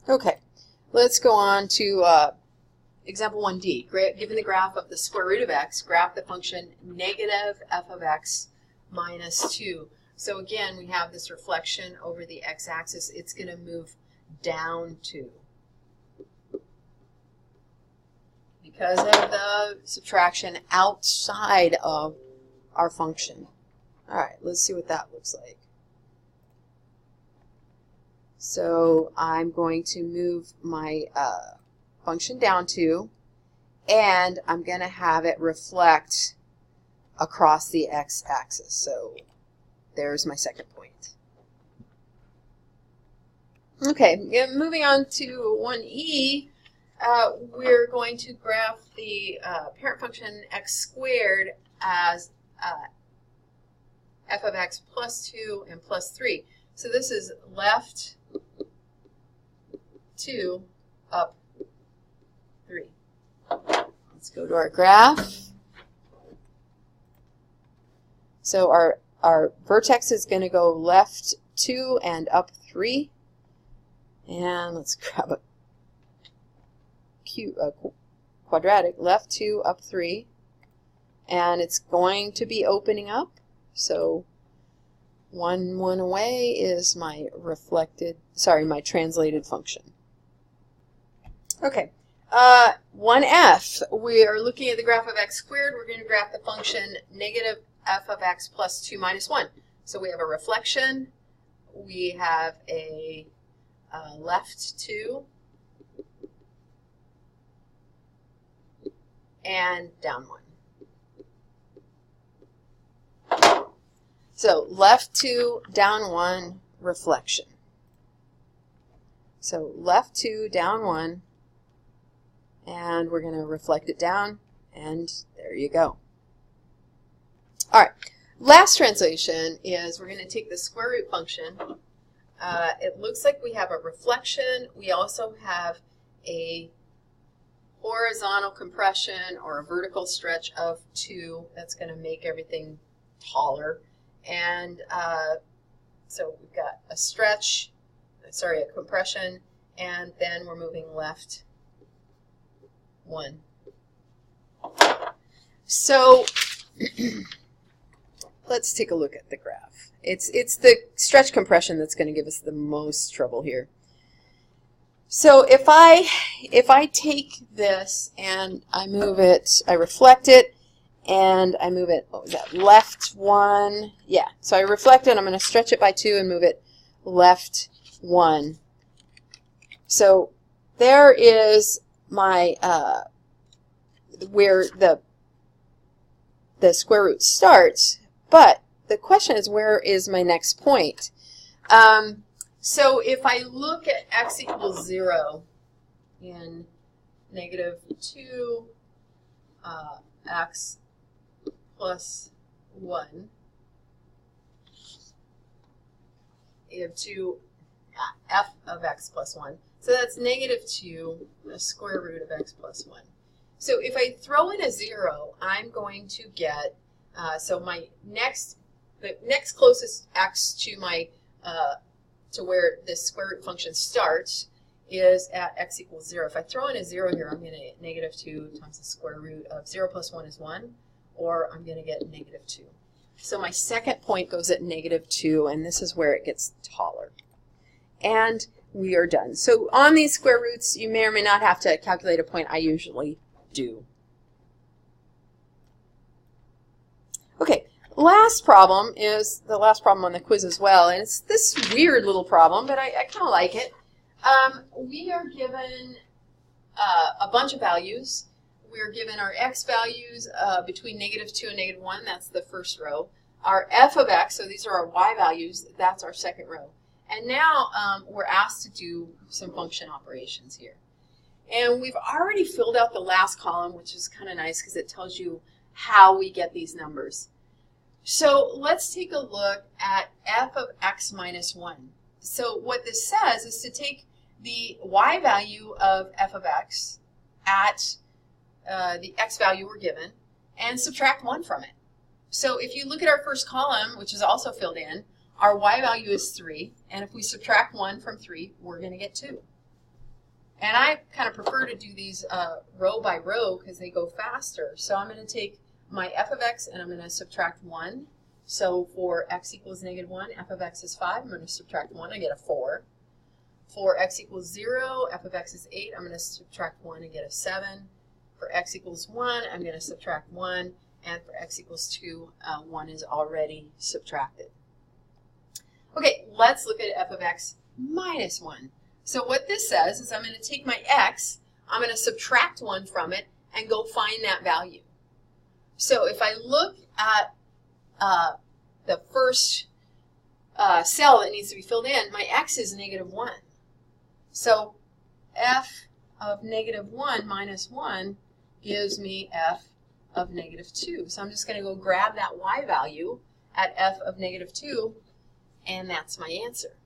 Okay, let's go on to example 1D. Given the graph of the square root of x, graph the function negative f of x minus 2. So again, we have this reflection over the x-axis. It's going to move down 2 because of the subtraction outside of our function. All right, let's see what that looks like. So I'm going to move my function down 2, and I'm going to have it reflect across the x-axis. So there's my second point. Okay, moving on to 1e, we're going to graph the parent function x squared as f of x plus 2 and plus 3. So this is left 2, up 3. Let's go to our graph. So our vertex is going to go left 2 and up 3. And let's grab a quadratic, left 2, up 3. And it's going to be opening up. So 1 away is my my translated function. Okay, 1f, we are looking at the graph of x squared. We're going to graph the function negative f of x plus 2 minus 1. So we have a reflection, we have a left 2, and down 1. So left 2, down 1, reflection. So left 2, down 1, and we're going to reflect it down, and there you go. All right, last translation is we're going to take the square root function. It looks like we have a reflection. We also have a horizontal compression or a vertical stretch of 2. That's going to make everything taller. And so we've got a stretch, a compression, and then we're moving left 1. So let's take a look at the graph. It's the stretch compression that's going to give us the most trouble here. So if I take this and I move it, I reflect it, and I move it, what was that, left 1, yeah, so I reflect it, I'm going to stretch it by 2 and move it left 1. So there is my, where the square root starts, but the question is, where is my next point? So if I look at x equals 0 in negative 2 x plus 1, you have 2 f of x plus 1. So that's negative 2, the square root of x plus 1. So if I throw in a 0, I'm going to get, so the next closest x to my, to where this square root function starts is at x equals 0. If I throw in a 0 here, I'm going to get negative 2 times the square root of 0 plus 1 is 1, or I'm going to get negative 2. So my second point goes at negative 2, and this is where it gets taller. And we are done. So on these square roots, you may or may not have to calculate a point. I usually do. Okay, last problem is the last problem on the quiz as well, and it's this weird little problem, but I kind of like it. We are given a bunch of values. We're given our x values between negative 2 and negative 1, that's the first row. Our f of x, so these are our y values, that's our second row. And now we're asked to do some function operations here. And we've already filled out the last column, which is kind of nice because it tells you how we get these numbers. So let's take a look at f of x minus 1. So what this says is to take the y value of f of x at the x value we're given and subtract 1 from it. So if you look at our first column, which is also filled in, our y value is 3, and if we subtract 1 from 3, we're going to get 2. And I kind of prefer to do these row by row because they go faster. So I'm going to take my f of x and I'm going to subtract 1. So for x equals -1, f of x is 5. I'm going to subtract 1, I get a 4. For x equals 0, f of x is 8. I'm going to subtract 1 and get a 7. For x equals 1, I'm going to subtract 1. And for x equals 2, 1 is already subtracted. Okay, let's look at f of x minus 1. So what this says is I'm going to take my x, I'm going to subtract 1 from it, and go find that value. So if I look at the first cell that needs to be filled in, my x is -1. So f of -1 minus 1 gives me f of -2. So I'm just going to go grab that y value at f of -2, and that's my answer.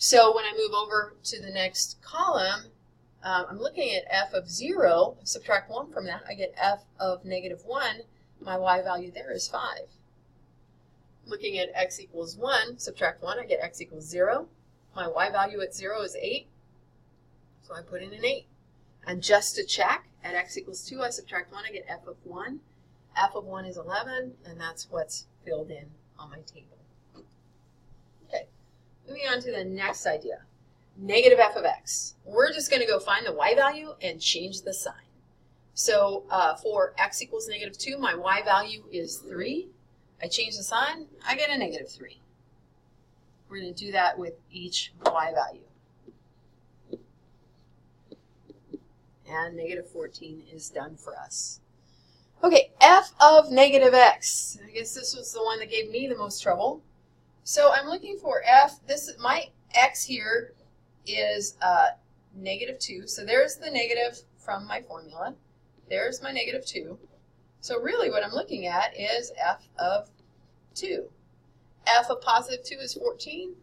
So when I move over to the next column, I'm looking at f of 0, subtract 1 from that, I get f of -1. My y value there is 5. Looking at x equals 1, subtract 1, I get x equals 0. My y value at 0 is 8, so I put in an 8. And just to check, at x equals 2, I subtract 1, I get f of 1. F of 1 is 11, and that's what's filled in on my table. Okay, moving on to the next idea. Negative f of x. We're just going to go find the y value and change the sign. So for x equals -2, my y value is 3. I change the sign, I get a -3. We're going to do that with each y value. And -14 is done for us. Okay, f of -x. I guess this was the one that gave me the most trouble. So I'm looking for f. My x here is -2. So there's the negative from my formula. There's my -2. So really what I'm looking at is f of 2. F of positive 2 is 14.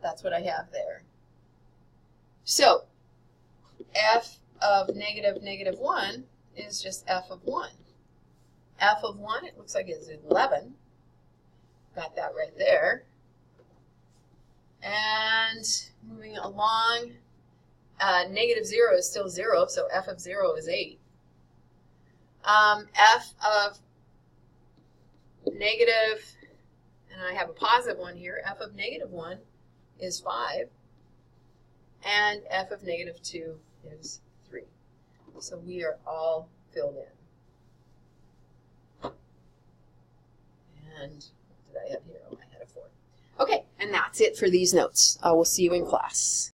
That's what I have there. So f of -1 is just f of 1. F of 1, it looks like it's 11. Got that right there. And moving along, -0 is still 0, so f of 0 is 8. F of negative, and I have a positive 1 here, f of -1 is 5. And f of -2 is 3. So we are all filled in. And what did I have here? Oh, I had a 4. Okay, and that's it for these notes. I will see you in class.